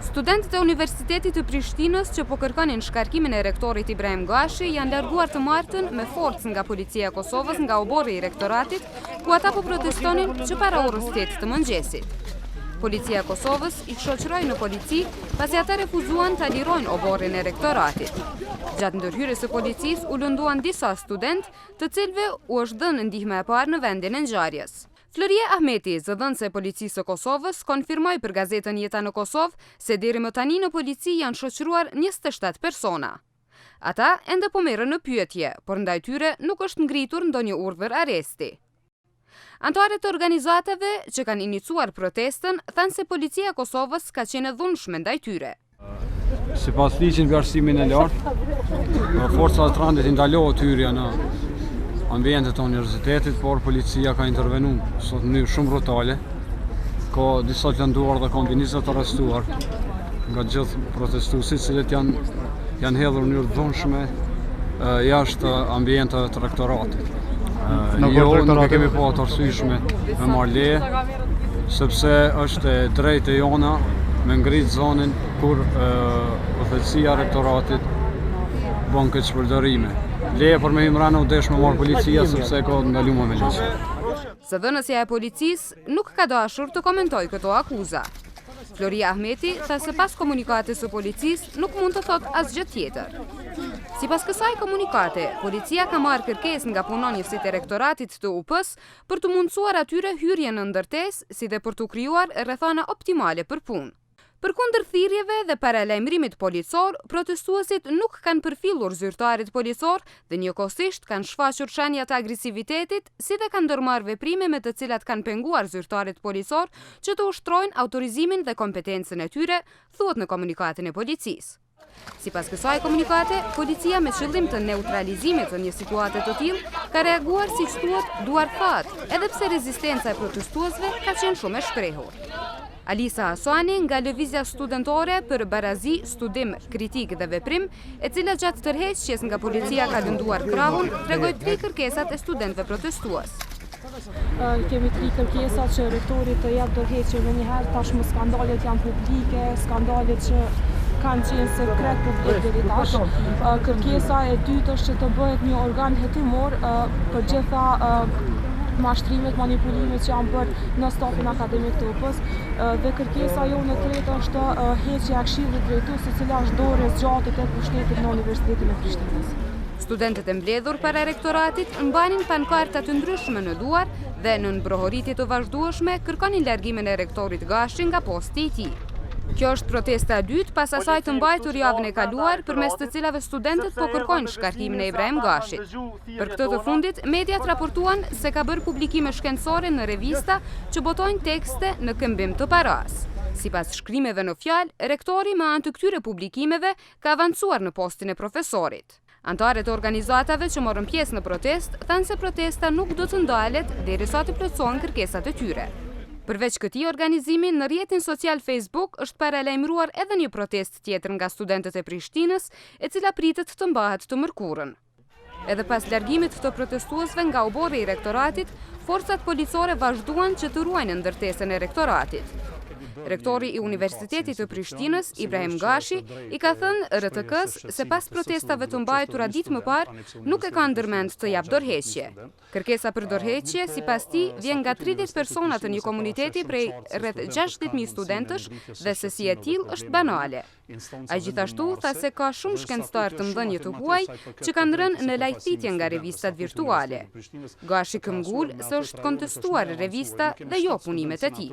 Studentët e Universitetit të Prishtinës që po kërkonin shkarkimin e rektorit Ibrahim Gashi janë larguar të martën me forcë nga policia e Kosovës nga obori i rektoratit, ku ata po protestonin që para orës 8 të mëngjesit. Policia e Kosovës i shoqëroi në polici pasi ata refuzuan ta lirojnë oborrin e rektoratit. Gjatë ndërhyrjes së policisë u lënduan disa studentë, të cilëve u është dhënë ndihma e parë në vendin e ngjarjes. Florie Ahmeti, zëdhënëse e policisë së Kosovës, konfirmoi për gazetën Jeta në Kosovë se deri më tani në polici janë shoqëruar 27 persona. Ata ende po merren në pyetje, por ndaj tyre nuk është ngritur ndonjë urdhër arresti. Anëtarët e organizatave që kanë iniciuar protestën thanë se policia e Kosovës ka qenë e dhunshme ndaj tyre. Sipas ligjit nga arsimin e lartë, forca e trandit i ndalohet hyrja në ambientet e universitetit, por policia ka intervenuar sot në mënyrë shumë brutale. Ka disa të lënduar dhe kombinizat të arrestuar nga gjithë protestuesit, cilët janë hedhur në mënyrë të dhunshme jashtë ambienteve të rektoratit. Nuk e kemi pa të arsyeshme me marrë leje, sepse është e drejtë e jona me ngritë zonën kur udhëheqësia e rektoratit bën këtë shpërdorime. Leje për me himrana u desh me marrë policia sepse ka ndaluar me ligj. Zëdhënësja e policisë nuk ka dashur të komentojë këto akuza. Florie Ahmeti tha se pas komunikatës së policisë nuk mund të thotë asgjë tjetër. Sipas kësaj komunikate, policia ka marrë kërkesë nga punonjësit e rektoratit të UP-s për të mundësuar atyre hyrjen në ndërtesë, si dhe për të krijuar rrethana optimale për punë. Përkundër thirrjeve dhe paralajmërimit policor, protestuesit nuk kanë përfillur zyrtarit policor dhe njëkohësisht kanë shfaqur shenja të agresivitetit, si dhe kanë ndërmarrë veprime me të cilat kanë penguar zyrtarit policor që të ushtrojnë autorizimin dhe kompetencën e tyre, thuhet në komunikatën e policisë. Sipas kësaj komunikate, policia me qëllim të neutralizimit të një situate të tillë ka reaguar siç thuhet duar fat, edhe pse rezistenca e protestuesve ka qenë shumë e shprehur. Alisa Asani nga lëvizja studentore për barazi, studim, kritik dhe veprim, e cila gjatë tërheqjes nga policia ka lënduar krahun, tregoi 3 kërkesat e studentëve protestues. Kemi 3 kërkesat që rektori të jap dorëheqje menjëherë, tashmë skandalet janë publike, skandalet që kanë qenë sekret publik deri tash. Kërkesa e dytë është që të bëhet një organ hetimor për gjitha mashtrimet, manipulimet që janë bërë në stafin akademik të UP-s, dhe kërkesa jonë e tretë është heqja e këshillit drejtues, e cila është dorë e zgjatë tek pushtetit në Universitetin e Prishtinës. Studentët e mbledhur para rektoratit mbanin pankarta të ndryshme në duar dhe në ngrohoritje të vazhdueshme kërkonin largimin e rektorit Gashi nga posti i tij. Kjo është protesta e dytë pas asaj të mbajtur javën e kaluar, përmes të cilave studentët po kërkojnë shkarkimin e Ibrahim Gashit. Për këtë të fundit, mediat raportuan se ka bërë publikime shkencore në revista që botojnë tekste në këmbim të paras. Sipas shkrimeve në fjalë, rektori me anë të këtyre publikimeve ka avancuar në postin e profesorit. Anëtarët e organizatave që morën pjesë në protest thanë se protesta nuk do të ndalet derisa të plotësohen kërkesat e tyre. Përveç këtij organizimi, në rrjetin social Facebook është paralajmëruar edhe një protestë tjetër nga studentët e Prishtinës, e cila pritet të mbahet të mërkurën. Edhe pas largimit të protestuesve nga obori i rektoratit, forcat policore vazhduan që të ruajnë ndërtesën e rektoratit. Rektori i Universitetit të Prishtinës, Ibrahim Gashi, i ka thënë RTK-s se pas protestave të mbajtura ditë më parë, nuk e ka ndërmend të jap dorëheqje. Kërkesa për dorëheqje, sipas tij, vjen nga 30 persona të një komuniteti prej rreth 60.000 studentësh dhe se si e tillë është banale. Ai gjithashtu tha se ka shumë shkencëtar të mëdhenj të huaj që kanë rënë në lajthitje nga revistat virtuale. Gashi këmbgul se është kontestuar revista dhe jo punimet e tij.